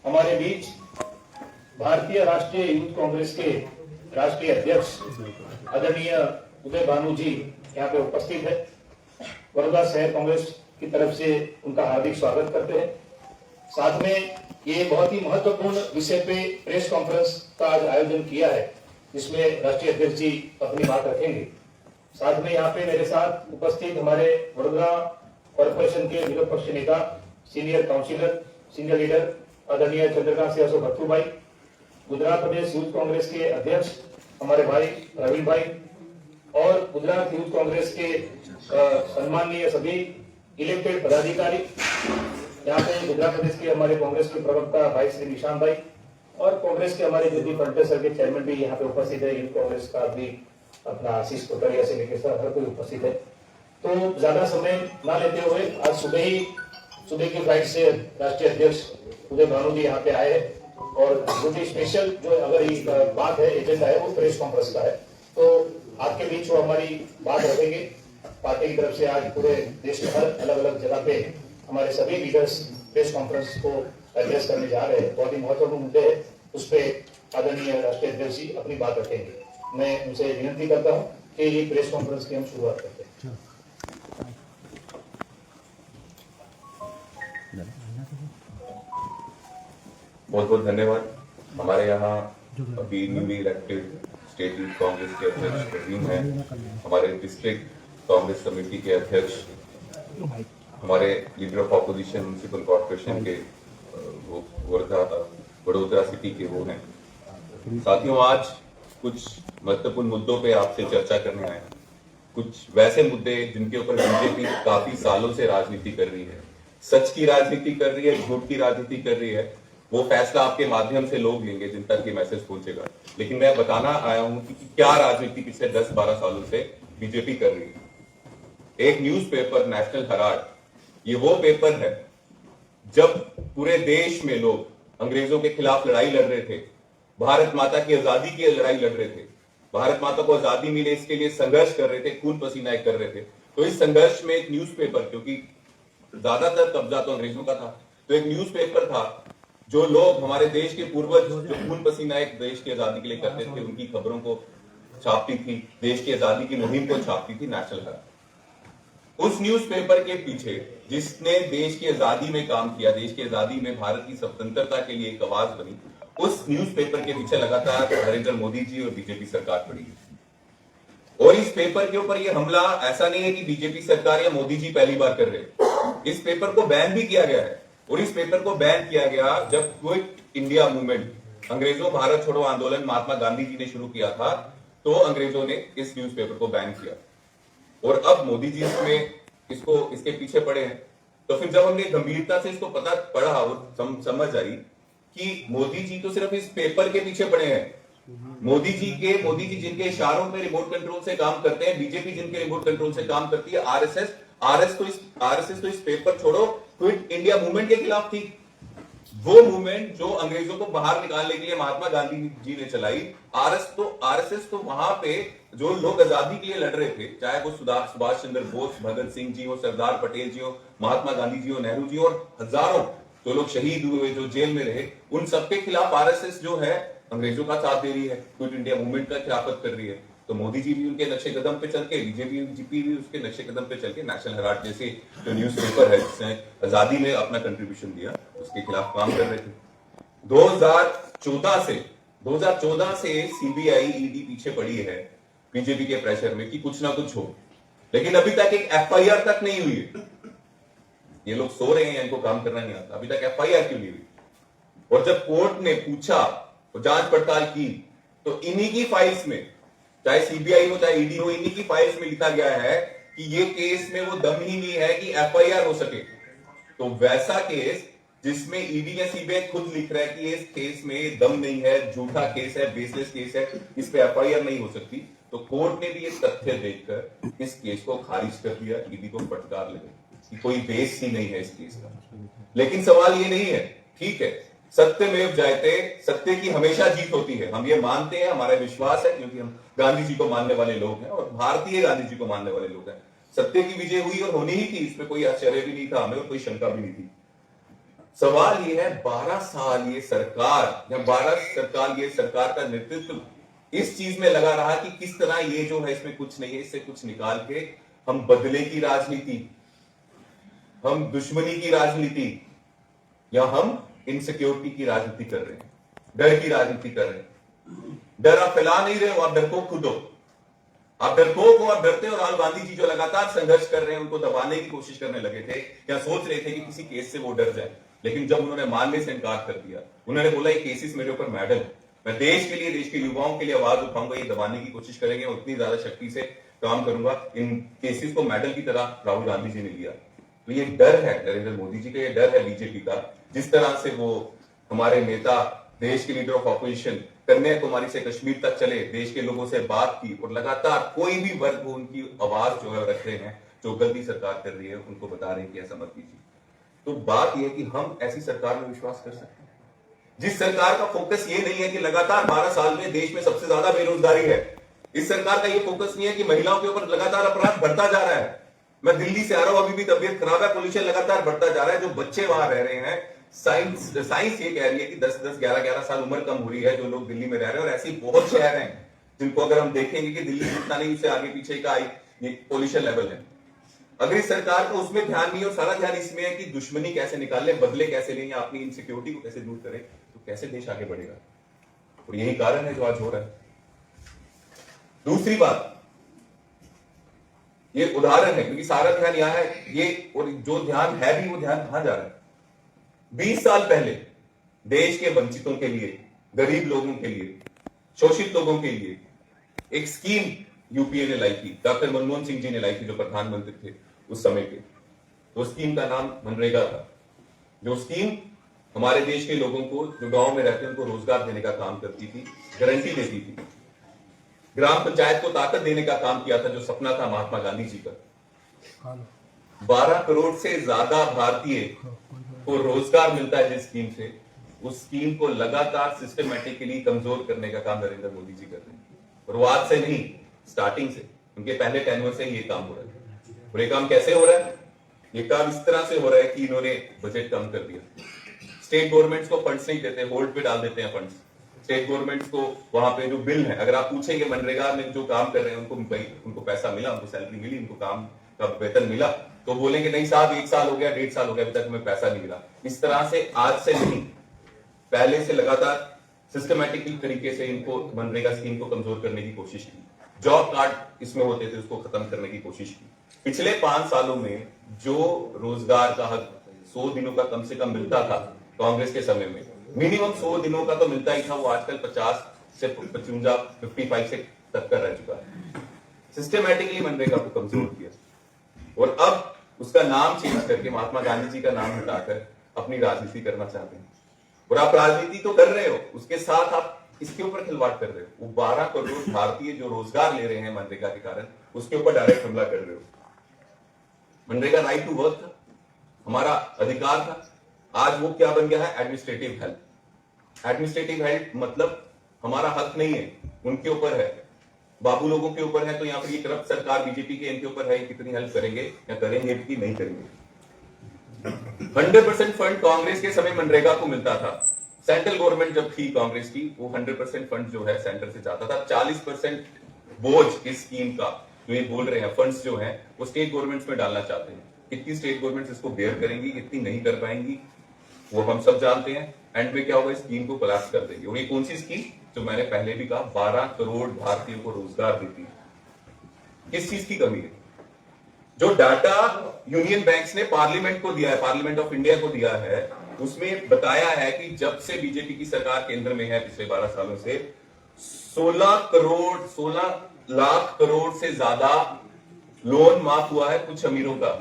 हमारे बीच भारतीय राष्ट्रीय यूथ कांग्रेस के राष्ट्रीय अध्यक्ष आदरणीय उदय भानु जी यहाँ पे उपस्थित है। वर्धा शहर कांग्रेस की तरफ से उनका हार्दिक स्वागत करते हैं। साथ में ये बहुत ही महत्वपूर्ण विषय पे प्रेस कॉन्फ्रेंस का आज आयोजन किया है, जिसमें राष्ट्रीय अध्यक्ष जी अपनी बात रखेंगे। साथ में यहाँ पे मेरे साथ उपस्थित हमारे वडोदरा कॉर्पोरेशन के विरोध पक्ष नेता, सीनियर काउंसिलर, सीनियर लीडर आदरणीय चंद्रकांत सिंह भट्टू भाई, गुजरात प्रदेश यूथ कांग्रेस के अध्यक्ष हमारे भाई प्रवीण भाई और गुजरात यूथ कांग्रेस के सम्माननीय सभी इलेक्टेड पदाधिकारी, यहाँ पे गुजरात प्रदेश के हमारे कांग्रेस के प्रवक्ता भाई श्री निशांत भाई और कांग्रेस के हमारे जगदीप फर्नीचर के चेयरमैन भी यहाँ पे उपस्थित है। यूथ कांग्रेस का भी अपना आशीष कोटरिया से लेकर हर कोई उपस्थित है। तो ज्यादा समय न लेते हुए आज सुबह की फ्लाइट से राष्ट्रीय अध्यक्ष उदय भानु जी यहाँ पे आए हैं और जो स्पेशल जो अगर बात है, एजेंडा है, वो प्रेस कॉन्फ्रेंस का है। तो आपके बीच वो हमारी बात रखेंगे। पार्टी की तरफ से आज पूरे देश के हर अलग अलग जगह पे हमारे सभी लीडर्स प्रेस कॉन्फ्रेंस को एड्रेस करने जा रहे हैं। बहुत ही महत्वपूर्ण मुद्दे है, उस पर आदरणीय राष्ट्रीय अध्यक्ष जी अपनी बात रखेंगे। मैं उनसे विनती करता हूँ कि ये प्रेस कॉन्फ्रेंस की हम शुरुआत करते हैं। बहुत बहुत धन्यवाद। हमारे यहाँ अभी newly elected state youth Congress के अध्यक्ष प्रवीण है, हमारे डिस्ट्रिक्ट कांग्रेस कमेटी के अध्यक्ष, हमारे leader of opposition municipal corporation के वडोदरा सिटी के वो हैं। साथियों, आज कुछ महत्वपूर्ण मुद्दों पे आपसे चर्चा करने आए हैं। कुछ वैसे मुद्दे जिनके ऊपर बीजेपी काफी सालों से राजनीति कर रही है, सच की राजनीति कर रही है, झूठ की राजनीति कर रही है। वो फैसला आपके माध्यम से लोग लेंगे जिन तक ये मैसेज पहुंचेगा। लेकिन मैं बताना आया हूं कि क्या राजनीति पिछले 10-12 सालों से बीजेपी कर रही है। एक न्यूज़पेपर नेशनल हेराल्ड, ये वो पेपर है जब पूरे देश में लोग अंग्रेजों के खिलाफ लड़ाई लड़ रहे थे, भारत माता की आजादी की लड़ाई लड़ रहे थे, भारत माता को आजादी मिले इसके लिए संघर्ष कर रहे थे, खून पसीना कर रहे थे। तो इस संघर्ष में एक न्यूज़पेपर, क्योंकि ज्यादातर कब्जा तो अंग्रेजों का था, तो एक न्यूज़पेपर था जो लोग हमारे देश के पूर्वज जो खून पसीना एक देश की आजादी के लिए करते थे, उनकी खबरों को छापती थी, देश की आजादी की मुहिम को छापती थी नेशनल हेराल्ड। उस न्यूज़पेपर के पीछे जिसने देश की आजादी में काम किया, देश की आजादी में भारत की स्वतंत्रता के लिए एक आवाज बनी, उस न्यूज़पेपर के पीछे लगातार नरेंद्र मोदी जी और बीजेपी सरकार खड़ी है। और इस पेपर के ऊपर ये हमला ऐसा नहीं है कि बीजेपी सरकार या मोदी जी पहली बार कर रहे। इस पेपर को बैन भी किया गया है, और इस पेपर को बैन किया गया जब क्विट इंडिया मूवमेंट, अंग्रेजों भारत छोड़ो आंदोलन महात्मा गांधी जी ने शुरू किया था, तो अंग्रेजों ने इस न्यूज़पेपर को बैन किया। और अब मोदी जी इसके पीछे पड़े हैं। तो फिर जब हमने गंभीरता से इसको पता पड़ा और समझ आई कि मोदी जी तो सिर्फ इस पेपर के पीछे पड़े हैं। मोदी जी जिनके इशारों पे रिमोट कंट्रोल से काम करते हैं, बीजेपी जिनके रिमोट कंट्रोल से काम करती है, आरएसएस तो इस पेपर छोड़ो क्विट इंडिया मूवमेंट के खिलाफ थी। वो मूवमेंट जो अंग्रेजों को बाहर निकालने के लिए महात्मा गांधी जी ने चलाई, आरएसएस तो वहां पे जो लोग आजादी के लिए लड़ रहे थे, चाहे वो सुभाष चंद्र बोस, भगत सिंह जी हो, सरदार पटेल जी हो, महात्मा गांधी जी हो, नेहरू जी और हजारों जो लोग शहीद हुए, जो जेल में रहे, उन सबके खिलाफ आरएसएस जो है अंग्रेजों का साथ दे रही है, क्विट इंडिया मूवमेंट का खिलाफत कर रही है। तो मोदी जी भी उनके नक्शे कदम पे चल के, बीजेपी भी उसके नक्शे कदम पे चल के नेशनल हेराल्ड जैसे जो न्यूज़पेपर है जिसने आजादी में अपना कंट्रीब्यूशन दिया, उसके खिलाफ काम कर रहे थे। 2014 से सीबीआई, ईडी पीछे पड़ी है बीजेपी के प्रेशर में कि कुछ ना कुछ हो, लेकिन अभी तक एक एफआईआर तक नहीं हुई है। ये लोग सो रहे हैं, इनको काम करना नहीं आता, अभी तक एफआईआर क्यों नहीं हुई? और जब कोर्ट ने पूछा और जांच पड़ताल की, तो इन्हीं की फाइल्स में, चाहे सीबीआई हो चाहे ईडी हो, इन्हीं की फाइल्स में लिखा गया है कि ये केस में वो दम ही नहीं है कि एफआईआर हो सके। तो वैसा केस जिसमें ईडी या सीबीआई खुद लिख रहा है कि इस केस में दम नहीं है, झूठा केस है, बेसलेस केस है, इस पे एफआईआर नहीं हो सकती, तो कोर्ट ने भी ये तथ्य देखकर इस केस को खारिज कर दिया। ईडी को फटकार लगे कि कोई बेस ही नहीं है इस केस का। लेकिन सवाल ये नहीं है, ठीक है, सत्यमेव जयते, सत्य की हमेशा जीत होती है, हम ये मानते हैं, हमारा विश्वास है, क्योंकि हम गांधी जी को मानने वाले लोग हैं और भारतीय गांधी जी को मानने वाले लोग हैं। सत्य की विजय हुई और होनी ही थी, इसमें कोई आश्चर्य भी नहीं था हमें और कोई शंका भी नहीं थी। सवाल ये है 12 साल ये सरकार या 12 सरकार ये सरकार का नेतृत्व इस चीज में लगा रहा कि किस तरह ये जो है इसमें कुछ नहीं है, इससे कुछ निकाल के हम बदले की राजनीति, हम दुश्मनी की राजनीति या हम इनसिक्योरिटी की राजनीति कर रहे हैं, डर की राजनीति कर रहे हैं। डर आप फैला नहीं रहे हो, आप डरपोक खुद हो। आप डरपोक हो, आप डरते हो। राहुल गांधी जी जो लगातार संघर्ष कर रहे हैं, उनको दबाने की कोशिश करने लगे थे या सोच रहे थे कि किसी केस से वो डर जाए, लेकिन जब उन्होंने मानने से इनकार कर दिया, उन्होंने बोला ये केसेस मेरे ऊपर मेडल है, मैं देश के लिए, देश के युवाओं के लिए आवाज उठाऊंगा, ये दबाने की कोशिश करेंगे और उतनी ज्यादा शक्ति से काम करूंगा। इन केसेस को मेडल की तरह राहुल गांधी जी ने लिया। तो ये डर है नरेंद्र मोदी जी का, ये डर है बीजेपी का। जिस तरह से वो हमारे नेता, देश के लीडर ऑफ ऑपोजिशन कन्याकुमारी से कश्मीर तक चले, देश के लोगों से बात की और लगातार कोई भी वर्ग वो उनकी आवाज जो है रख रहे हैं, जो गलती सरकार कर रही है उनको बता रहे हैं कि ऐसा मत कीजिए। तो बात यह है कि हम ऐसी सरकार में विश्वास कर सकते हैं जिस सरकार का फोकस ये नहीं है कि लगातार 12 साल में देश में सबसे ज्यादा बेरोजगारी है। इस सरकार का ये फोकस नहीं है कि महिलाओं के ऊपर लगातार अपराध बढ़ता जा रहा है। मैं दिल्ली से आ रहा हूं, अभी भी तबियत खराब है, पोल्यूशन लगातार बढ़ता जा रहा है। जो बच्चे वहां रह रहे हैं, साइंस ये कह रही है कि 10-10, 11-11 साल उम्र कम हो रही है जो लोग दिल्ली में रह रहे हैं। और ऐसे बहुत शहर हैं जिनको अगर हम देखेंगे कि दिल्ली जितना नहीं, उससे आगे पीछे का पोल्यूशन लेवल है। अगर इस सरकार को उसमें ध्यान नहीं और सारा ध्यान इसमें है कि दुश्मनी कैसे निकाल ले, बदले कैसे लें या अपनी इनसिक्योरिटी को कैसे दूर करें, तो कैसे देश आगे बढ़ेगा। और यही कारण है जो आज हो रहा है। दूसरी बात, ये उदाहरण है क्योंकि सारा ध्यान यहां है ये, और जो ध्यान है भी वो ध्यान कहां जा रहा है। 20 साल पहले देश के वंचितों के लिए, गरीब लोगों के लिए, शोषित लोगों के लिए एक स्कीम यूपीए ने लाई थी, डॉक्टर मनमोहन सिंह जी ने लाई थी जो प्रधानमंत्री थे उस समय के। तो स्कीम का नाम मनरेगा था। जो स्कीम हमारे देश के लोगों को जो गांव में रहते हैं उनको रोजगार देने का काम करती थी, गारंटी देती थी। ग्राम पंचायत को ताकत देने का काम किया था, जो सपना था महात्मा गांधी जी का। 12 करोड़ से ज्यादा भारतीय को रोजगार मिलता है जिस स्कीम से, उस स्कीम को लगातार सिस्टमेटिकली कमजोर करने का काम नरेंद्र मोदी जी कर रहे हैं। और वो आज से नहीं, स्टार्टिंग से, उनके पहले टेन्योर से ये काम हो रहा है। और ये काम कैसे हो रहा है? ये काम इस तरह से हो रहा है कि इन्होंने बजट कम कर दिया, स्टेट गवर्नमेंट्स को फंड्स नहीं देते, होल्ड पे डाल देते हैं फंड्स। स्टेट गवर्नमेंट्स को वहां पे जो बिल है, अगर आप पूछेंगे मनरेगा में जो काम कर रहे हैं उनको पैसा मिला, उनको सैलरी मिली, उनको काम का वेतन मिला, तो बोलेंगे नहीं साहब 1 साल हो गया, 1.5 साल हो गया, अभी तक हमें पैसा नहीं मिला। इस तरह से आज से नहीं, पहले से लगातार सिस्टमैटिक तरीके से इनको मनरेगा स्कीम को कमजोर करने की कोशिश की। जॉब कार्ड इसमें होते थे, उसको खत्म करने की कोशिश की। पिछले 5 सालों में जो रोजगार का हक 100 दिनों का कम से कम मिलता था कांग्रेस के समय में, मिनिमम 100 दिनों का तो मिलता ही था, वो आजकल 50 से 55, 55 से तक का रह चुका है। सिस्टमैटिकली मनरेगा को कमजोर किया और अब उसका नाम चेंज करके महात्मा गांधी जी का नाम हटाकर अपनी राजनीति करना चाहते हैं। और आप राजनीति तो कर रहे हो, उसके साथ आप इसके ऊपर खिलवाड़ कर रहे हो। वो 12 करोड़ भारतीय जो रोजगार ले रहे हैं मनरेगा के कारण, उसके ऊपर डायरेक्ट हमला कर रहे हो। मनरेगा राइट टू वर्क था, हमारा अधिकार था, आज वो क्या बन गया है? Administrative help. एडमिनिस्ट्रेटिव हेल्प मतलब हमारा हक नहीं है, उनके ऊपर है, बाबू लोगों के ऊपर है। तो यहाँ पर ये करप्ट सरकार बीजेपी के, इनके ऊपर है कितनी हेल्प करेंगे या करेंगे कि नहीं करेंगे। 100% फंड कांग्रेस के समय मनरेगा को मिलता था। सेंट्रल गवर्नमेंट जब थी कांग्रेस की, वो 100% फंड जो है सेंटर से जाता था। 40% बोझ इस स्कीम का जो ये बोल रहे हैं फंड्स जो हैं वो स्टेट गवर्नमेंट्स में डालना चाहते हैं। कितनी स्टेट गवर्नमेंट्स इसको बेयर करेंगी, कितनी नहीं कर पाएंगी, वो हम सब जानते हैं। एंड में क्या होगा? स्कीम को कोलैप्स कर देंगे। और ये कौन सी स्कीम? जो मैंने पहले भी कहा, 12 करोड़ भारतीयों को रोजगार देती है। किस चीज की कमी है? जो डाटा यूनियन बैंक्स ने पार्लियामेंट को दिया है, पार्लियामेंट ऑफ इंडिया को दिया है, उसमें बताया है कि जब से बीजेपी की सरकार केंद्र में है पिछले 12 सालों से 16 लाख करोड़ से ज्यादा लोन माफ हुआ है कुछ अमीरों का।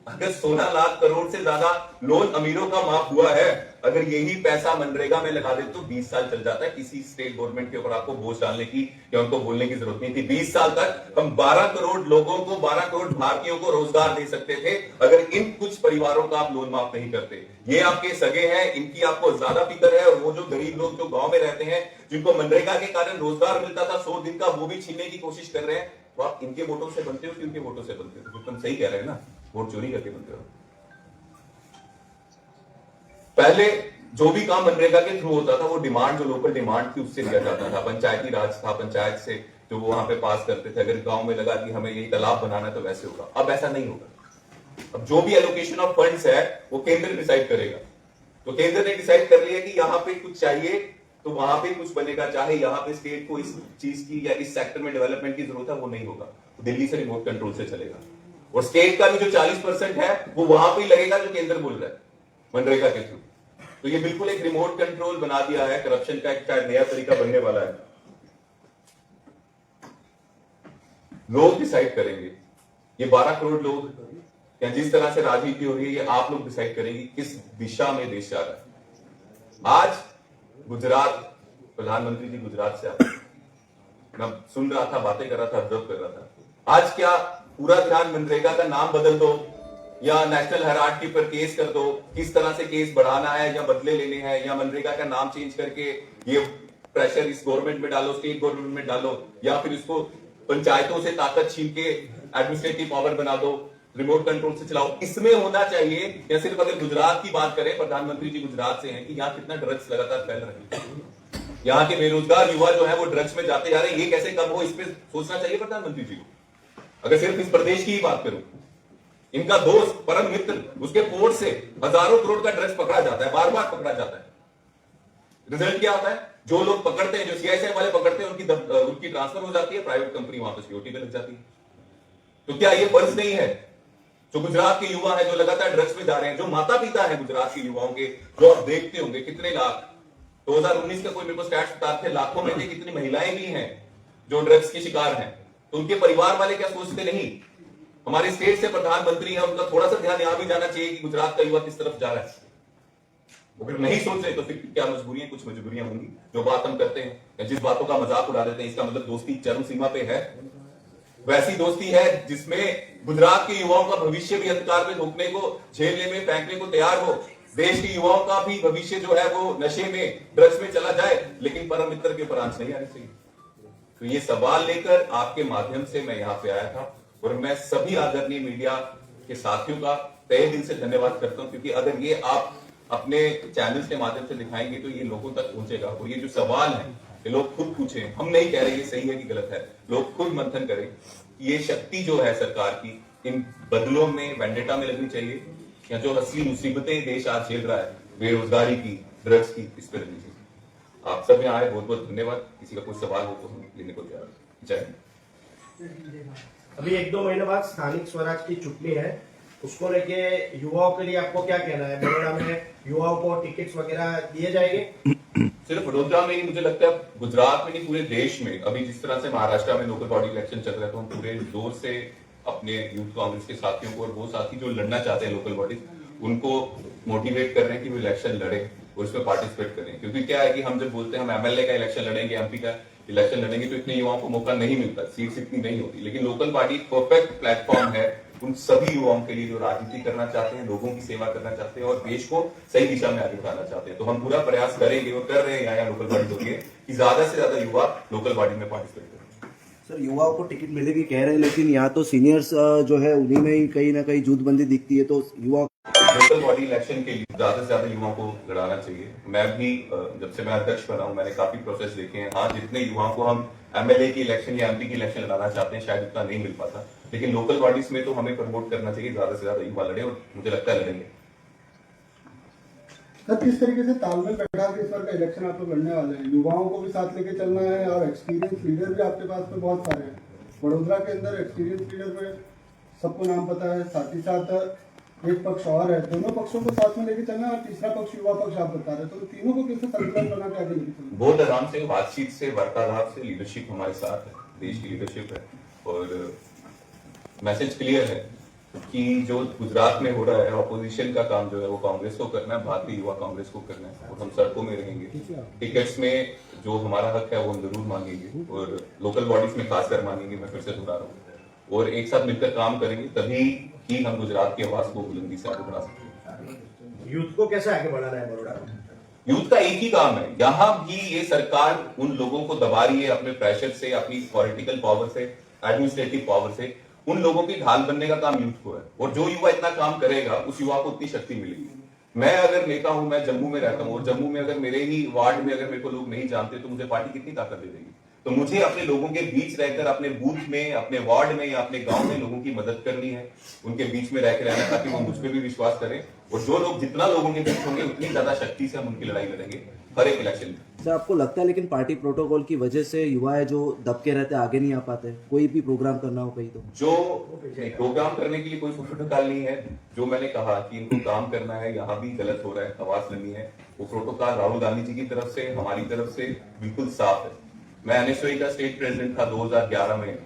अगर 16 लाख करोड़ से ज्यादा लोन अमीरों का माफ हुआ है, अगर यही पैसा मनरेगा में लगा दे तो 20 साल चल जाता है। किसी स्टेट गवर्नमेंट के ऊपर आपको बोझ डालने की या उनको बोलने की जरूरत नहीं थी। 20 साल तक हम 12 करोड़ लोगों को, 12 करोड़ भारतीयों को रोजगार दे सकते थे अगर इन कुछ परिवारों का आप लोन माफ नहीं करते। ये आपके सगे हैं, इनकी आपको ज्यादा फिक्र है। और वो जो गरीब लोग जो गांव में रहते हैं, जिनको मनरेगा के कारण रोजगार मिलता था 100 दिन का, वो भी छीनने की कोशिश कर रहे हैं। तो आप इनके वोटों से बनते हो कि उनके वोटों से बनते हो? तो तुम सही कह रहे हैं ना, वोट चोरी करके बनते हो। पहले जो भी काम मनरेगा के थ्रू होता था वो डिमांड, जो लोकल डिमांड थी उससे लिया जाता था, पंचायती राज था, पंचायत से जो वो वहां पे पास करते थे। अगर गांव में लगा कि हमें यही तालाब बनाना है तो वैसे होगा। अब ऐसा नहीं होगा। अब जो भी एलोकेशन ऑफ फंड्स है वो केंद्र डिसाइड करेगा। तो केंद्र ने डिसाइड कर लिया कि यहाँ पे कुछ चाहिए तो वहां पे कुछ बनेगा, चाहे यहाँ पे स्टेट को इस चीज की या इस सेक्टर में डेवलपमेंट की जरूरत है वो नहीं होगा, दिल्ली से रिमोट कंट्रोल से चलेगा। और स्टेट का भी जो 40% है वो वहां पे लगेगा जो केंद्र बोल रहा है मनरेगा के थ्रू। तो ये बिल्कुल एक रिमोट कंट्रोल बना दिया है, करप्शन का एक शायद नया तरीका बनने वाला है। लोग डिसाइड करेंगे, ये 12 करोड़ लोग या जिस तरह से राजनीति हो रही है ये आप लोग डिसाइड करेंगे किस दिशा में देश जा रहा है। आज गुजरात, प्रधानमंत्री जी गुजरात से आए, मैं सुन रहा था, बातें कर रहा था, ऑब्जर्व कर रहा था। आज क्या पूरा ध्यान मनरेगा का नाम बदल दो या नेशनल हायरार्की पर केस कर दो, किस तरह से केस बढ़ाना है या बदले लेने हैं, या मनरेगा का नाम चेंज करके ये प्रेशर इस गवर्नमेंट में डालो, स्टेट गवर्नमेंट में डालो, या फिर इसको पंचायतों से ताकत छीन के एडमिनिस्ट्रेटिव पावर बना दो, रिमोट कंट्रोल से चलाओ, इसमें होना चाहिए। या सिर्फ अगर गुजरात की बात करें, प्रधानमंत्री जी गुजरात से हैं, कि यहाँ कितना ड्रग्स लगातार फैल रहे हैं, यहाँ के बेरोजगार युवा जो है वो ड्रग्स में जाते जा रहे हैं, ये कैसे कम हो, इस पे सोचना चाहिए प्रधानमंत्री जी को। अगर सिर्फ इस प्रदेश की ही बात करूं, इनका दोस्त, परम मित्र, उसके पोर्ट से हजारों करोड़ का ड्रग्स पकड़ा जाता है, बार बार पकड़ा जाता है। रिजल्ट क्या होता है? जो लोग पकड़ते हैं, जो सीआईएसएफ वाले पकड़ते हैं, उनकी ट्रांसफर हो जाती है, प्राइवेट कंपनी वहां पर सिक्योरिटी पे लग जाती है। तो क्या ये फर्ज नहीं है जो गुजरात के युवा है जो लगातार ड्रग्स में जा रहे हैं, जो माता पिता है गुजरात के युवाओं के, जो आप देखते होंगे कितने लाख, 2019 का कोई मेरे को स्टैट्स बताते थे, लाखों में से कितनी महिलाएं भी हैं जो ड्रग्स के शिकार हैं। तो उनके परिवार वाले क्या सोचते नहीं? हमारे स्टेट से प्रधानमंत्री है, उनका थोड़ा सा ध्यान यहां भी जाना चाहिए कि गुजरात का युवा किस तरफ जा रहा है। अगर नहीं सोच रहे तो फिर क्या मजबूरियां, कुछ मजबूरियां होंगी। जो बात हम करते हैं या जिस बातों का मजाक उड़ा देते हैं, इसका मतलब दोस्ती चरम सीमा पे है। वैसी दोस्ती है जिसमें गुजरात के युवाओं का भविष्य भी अंधकार में झोंकने को, झेलने में, फेंकने को तैयार हो। देश के युवाओं का भी भविष्य जो है वो नशे में, ड्रग्स में चला जाए, लेकिन परम मित्र के ऊपर आंच नहीं आनी चाहिए। तो ये सवाल लेकर आपके माध्यम से मैं यहाँ पे आया था, और मैं सभी आदरणीय मीडिया के साथियों का तहे दिल से धन्यवाद करता हूं, क्योंकि अगर ये आप अपने चैनल्स के माध्यम से दिखाएंगे तो ये लोगों तक पहुंचेगा। और ये जो सवाल है ये लोग खुद पूछें, हम नहीं कह रहे ये सही है कि गलत है, लोग खुद मंथन करें। ये शक्ति जो है सरकार की इन बदलों में, वेंडेटा में लगनी चाहिए, या जो असली मुसीबतें देश आज झेल रहा है, बेरोजगारी की, ड्रग्स की, इस पर लगनी चाहिए। आप सब यहाँ आए, बहुत बहुत धन्यवाद। किसी का कोई सवाल हो तो हम लेने को तैयार हैं। जय हिंद। अभी 1-2 महीने बाद स्थानिक स्वराज की चुटनी है, उसको लेके युवाओं के लिए आपको क्या कहना है? बड़ौदा में युवाओं को टिकट्स वगैरह दिए जाएंगे? सिर्फ वडोदरा में ही, मुझे लगता है गुजरात में नहीं, पूरे देश में। अभी जिस तरह से महाराष्ट्र में लोकल बॉडी इलेक्शन चल रहा है, तो हम पूरे जोर से अपने यूथ कांग्रेस के साथियों को, और वो साथी जो लड़ना चाहते हैं लोकल बॉडी, उनको मोटिवेट कर रहे हैं कि वो इलेक्शन लड़े और इसमें पार्टिसिपेट करें। क्योंकि क्या है कि हम जब बोलते हैं हम एमएलए का इलेक्शन लड़ेंगे, एमपी का इलेक्शन लड़ेंगे, तो इतने युवाओं को मौका नहीं मिलता, सीट्स इतनी नहीं होती। लेकिन लोकल पार्टी परफेक्ट प्लेटफॉर्म है उन सभी युवाओं के लिए जो राजनीति करना चाहते हैं, लोगों की सेवा करना चाहते हैं और देश को सही दिशा में आगे बढ़ाना चाहते हैं। तो हम पूरा प्रयास करेंगे और कर रहे हैं यहाँ लोकल बॉडी के लिए कि ज्यादा से ज्यादा युवा लोकल बॉडी में पार्टिसिपेट करें। सर, युवाओं को टिकट मिलेगी कह रहे हैं, लेकिन यहाँ तो सीनियर्स जो है उन्हीं में ही कहीं ना कहीं जुटबंदी दिखती है। तो युवा लोकल बॉडी इलेक्शन के लिए ज्यादा से ज्यादा युवाओं को लड़ाना चाहिए। मैं भी जब से मैं अध्यक्ष बना हूं, मैंने काफी प्रोसेस देखे हैं। हाँ, जितने युवाओं को हम एमएलए की इलेक्शन या एमपी की इलेक्शन लड़ाना चाहते हैं शायद उतना नहीं मिल पाता, लेकिन लोकल बॉडीज में तो हमें प्रमोट करना चाहिए ज्यादा से ज्यादा युवा लड़े, और मुझे लगता है लड़ेंगे। सर, किस तरीके से तालमेल बैठा के इस बार का इलेक्शन आप लोग लड़ने वाले हैं? युवाओं को भी साथ लेके चलना है और एक्सपीरियंस लीडर भी आपके पास में बहुत सारे हैं। वडोदरा के अंदर एक्सपीरियंस लीडर में सबको नाम पता है, साथ ही साथ एक पक्ष और है, दोनों पक्षों को साथ में लेके चलना, और तीसरा पक्ष युवा पक्ष आप बता रहे हैं, तो तीनों को कैसे संतुलन बना के आगे लेके चलना? बहुत आराम से, बातचीत से, वार्तालाप से। लीडरशिप हमारे साथ है, देश की लीडरशिप है, और मैसेज क्लियर है कि जो गुजरात में हो रहा है, ऑपोजिशन का काम जो है वो कांग्रेस को करना है, भारतीय युवा कांग्रेस को करना है, और हम सड़कों में रहेंगे। टिकट्स में जो हमारा हक है वो हम जरूर मांगेंगे, और लोकल बॉडीज में खासकर मांगेंगे। मैं फिर से दोहरा रहा हूँ, और एक साथ मिलकर काम करेंगे, तभी ही हम गुजरात की आवाज को बुलंदी से आगे बढ़ा सकते हैं। यूथ को कैसे आगे बढ़ाना है बड़ौदा में? यूथ का एक ही काम है। यहां भी ये सरकार उन लोगों को दबा रही है अपने प्रेशर से, अपनी पॉलिटिकल पावर से, एडमिनिस्ट्रेटिव पावर से। उन लोगों की ढाल बनने का काम यूथ को है, और जो युवा इतना काम करेगा उस युवा को उतनी शक्ति मिलेगी। मैं अगर नेता हूं, मैं जम्मू में रहता हूं और जम्मू में अगर मेरे ही वार्ड में अगर मेरे को लोग नहीं जानते तो मुझे पार्टी कितनी ताकत दे देगी। तो मुझे अपने लोगों के बीच रहकर अपने बूथ में, अपने वार्ड में या अपने गांव में लोगों की मदद करनी है, उनके बीच में रहकर रहना, ताकि वो मुझ पर भी विश्वास करें। और जो लोग जितना लोगों के बीच होंगे उतनी ज्यादा शक्ति से हम उनकी लड़ाई लड़ेंगे हर एक इलेक्शन में। सर आपको लगता है लेकिन पार्टी प्रोटोकॉल की वजह से युवा है जो दबके रहते आगे नहीं आ पाते, कोई भी प्रोग्राम करना हो कहीं तो? जो प्रोग्राम करने के लिए कोई प्रोटोकॉल नहीं है। जो मैंने कहा कि इनको काम करना है, यहाँ भी गलत हो रहा है, आवाज लेनी है, वो प्रोटोकॉल राहुल गांधी जी की तरफ से, हमारी तरफ से बिल्कुल साफ है। मैं एनएसयूआई का स्टेट प्रेसिडेंट था 2011 में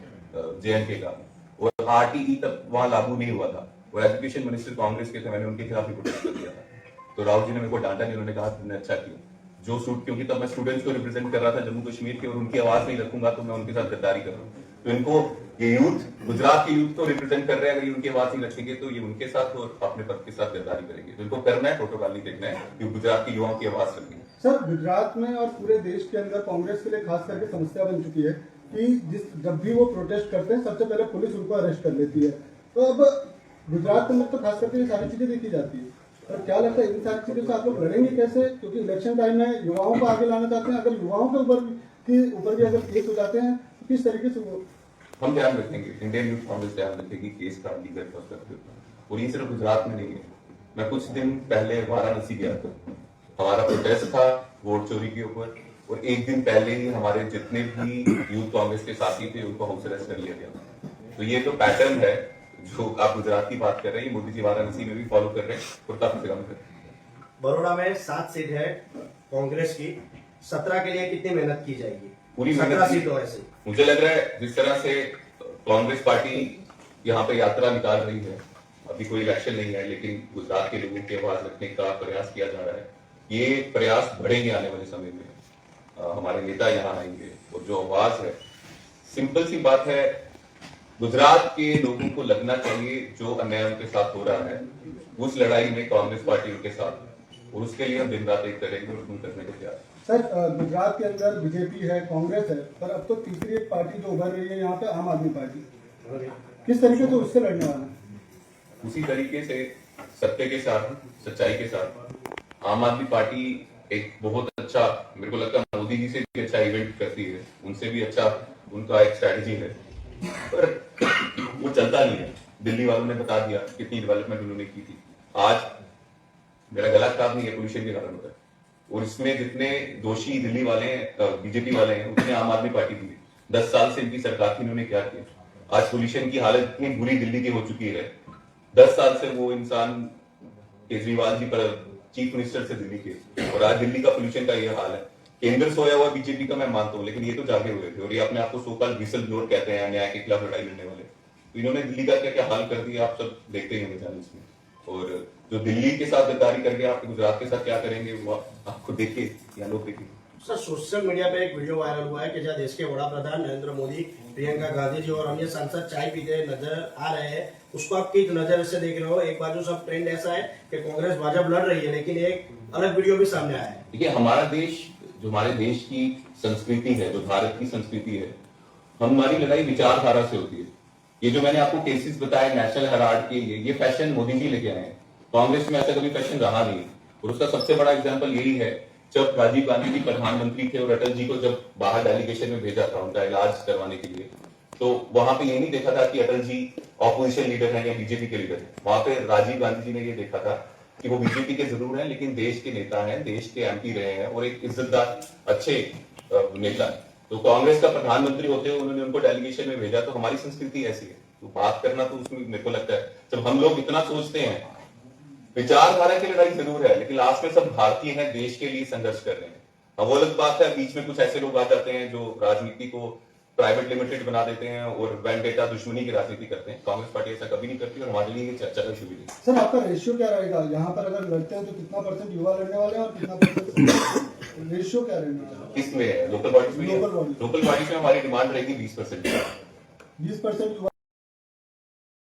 जेएनके का, और आरटीई तक वहां लागू नहीं हुआ था, और एजुकेशन मिनिस्टर कांग्रेस के थे, मैंने उनके खिलाफ भी प्रोटेस्ट कर दिया था। तो राहुल जी ने मेरे को डांटा नहीं, उन्होंने कहा तुमने अच्छा किया। जो सूट, क्योंकि तब मैं स्टूडेंट्स को रिप्रेजेंट कर रहा था जम्मू कश्मीर के, और उनकी आवाज नहीं रखूंगा तो मैं उनके साथ गद्दारी कर रहा हूँ। तो इनको, ये यूथ, गुजरात के यूथ को रिप्रेजेंट कर रहे हैं, अगर ये उनकी आवाज नहीं रखेंगे तो ये उनके साथ और अपने पद के साथ गद्दारी करेंगे। तो इनको करना है, प्रोटोकॉल नहीं देखना है कि गुजरात के युवाओं की आवाज रखेंगे। सर, गुजरात में और पूरे देश के अंदर कांग्रेस के लिए खास करके समस्या बन चुकी है कि जब भी वो प्रोटेस्ट करते हैं सबसे पहले पुलिस उनको अरेस्ट कर लेती है। तो अब गुजरात के अंदर तो खास करके ये सारी चीजें देखी जाती है। और क्या लगता है इन सारी चीजों से आप लोग लड़ेंगे कैसे? क्योंकि इलेक्शन टाइम में युवाओं को आगे लाना चाहते हैं, अगर युवाओं के ऊपर भी अगर केस हो जाते हैं तो किस तरीके से वो? हम ध्यान रखेंगे, इंडियन यूथ कांग्रेस ध्यान रखेगी केस का लीगल प्रोस्पेक्टिव। और ये सिर्फ गुजरात में नहीं है। मैं कुछ दिन पहले वाराणसी गया था, हमारा प्रोटेस्ट था वोट चोरी के ऊपर, और एक दिन पहले ही हमारे जितने भी यूथ कांग्रेस के साथी थे उनको हाउस अरेस्ट कर लिया गया। तो ये तो पैटर्न है जो आप गुजरात की बात कर रहे हैं, मोदी जी वाराणसी में भी फॉलो कर रहे हैं, कुर्ता पजामा कर रहे हैं। बड़ोड़ा में 7 सीट है कांग्रेस की, 17 के लिए कितनी मेहनत की जाएगी? पूरी 17 सीटों ऐसे मुझे लग रहा है जिस तरह से कांग्रेस पार्टी यहाँ पे यात्रा निकाल रही है, अभी कोई इलेक्शन नहीं है लेकिन गुजरात के लोगों की आवाज रखने का प्रयास किया जा रहा है। ये प्रयास बढ़ेंगे आने वाले समय में। हमारे नेता यहाँ आएंगे, और जो आवाज है, सिंपल सी बात है, गुजरात के लोगों को लगना चाहिए जो अन्याय उनके साथ हो रहा है, उस लड़ाई में कांग्रेस पार्टी उनके साथ है, और उसके लिए हम दिन रात एक करेंगे और उसको करने को तैयार। सर, गुजरात के अंदर बीजेपी है, कांग्रेस है, पर अब तो तीसरी एक पार्टी जो उभर रही है यहाँ पे, आम आदमी पार्टी, किस तरीके से उससे लड़ने वाला है? उसी तरीके से सत्य के साथ, सच्चाई के साथ आम आदमी पार्टी एक बहुत अच्छा, मेरे को लगता है मोदी जी से भी अच्छा इवेंट करती है, उनसे भी अच्छा उनका एक स्ट्रैटेजी है, पर वो चलता नहीं है। दिल्ली वालों ने बता दिया कितनी डेवलपमेंट उन्होंने की थी। आज मेरा गला खराब नहीं है, पोल्यूशन के कारण होता है, और इसमें जितने दोषी दिल्ली वाले हैं, बीजेपी वाले हैं, उतने आम आदमी पार्टी की। 10 साल से इनकी सरकार थी, इन्होंने क्या किया? आज पोल्यूशन की हालत इतनी बुरी दिल्ली की हो चुकी है, 10 साल से वो इंसान केजरीवाल जी पर चीफ मिनिस्टर से दिल्ली के, और आज दिल्ली का पोल्यूशन का ये हाल है। केंद्र सोया हुआ बीजेपी का मैं मानता हूं, लेकिन ये तो जागे हुए थे, और ये अपने आप को सोकल विसल ब्लोअर कहते हैं, न्याय के खिलाफ लड़ाई लड़ने वाले। तो इन्होंने दिल्ली का क्या क्या हाल कर दिया आप सब देखते ही होंगे चैनल्स में। और जो दिल्ली के साथ गद्दारी करके आप गुजरात के साथ क्या करेंगे वो आपको देखे या लोग देखे। सर, सोशल मीडिया पे एक वीडियो वायरल हुआ है कि जहाँ देश के वड़ा प्रधान नरेंद्र मोदी, प्रियंका गांधी जी और अन्य सांसद चाय पीते नजर आ रहे हैं, उसको आप किस नजर से देख रहे हो? एक बार जो सब ट्रेंड ऐसा है कि कांग्रेस भाजपा लड़ रही है, लेकिन एक अलग वीडियो भी सामने आया है। देखिए, हमारा देश, जो हमारे देश की संस्कृति है, जो भारत की संस्कृति है, हमारी लड़ाई विचारधारा से होती है। ये जो मैंने आपको केसेस बताए नेशनल हेराल्ड के, ये फैशन मोदी जी लेके आए हैं। कांग्रेस में ऐसा कभी फैशन रहा नहीं, और उसका सबसे बड़ा एग्जांपल यही है, जब राजीव गांधी जी प्रधानमंत्री थे और अटल जी को जब बाहर डेलीगेशन में भेजा था उनका इलाज करवाने के लिए, तो वहां पे ये नहीं देखा था कि अटल जी ऑपोजिशन लीडर हैं या बीजेपी के लीडर हैं। वहां पे राजीव गांधी जी ने ये देखा था कि वो बीजेपी के जरूर हैं, लेकिन देश के नेता हैं, देश के एमपी रहे हैं, और एक इज्जतदार अच्छे नेता है। तो कांग्रेस का प्रधानमंत्री होते हुए उन्होंने उनको डेलीगेशन में भेजा। तो हमारी संस्कृति ऐसी है, तो बात करना तो उसमें मेरे को लगता है, जब हम लोग इतना सोचते हैं, विचारधारा की लड़ाई जरूर है, लेकिन लास्ट में सब भारतीय हैं, देश के लिए संघर्ष कर रहे हैं। अब वो अलग बात है, बीच में कुछ ऐसे लोग आ जाते हैं जो राजनीति को प्राइवेट लिमिटेड बना देते हैं और वेंडेटा, दुश्मनी की राजनीति करते हैं। कांग्रेस पार्टी ऐसा कभी नहीं करती, और हमारे लिए ये चर्चा का इशू भी नहीं। सर, आपका रेशियो क्या रहेगा यहाँ पर? अगर लड़ते हैं तो कितना % युवा लड़ने वाले हैं और कितना % रेशियो क्या रहने वाला है? किसमें है? लोकल बॉडीज में? लोकल बॉडीज में हमारी डिमांड रहेगी 20%। 20% युवा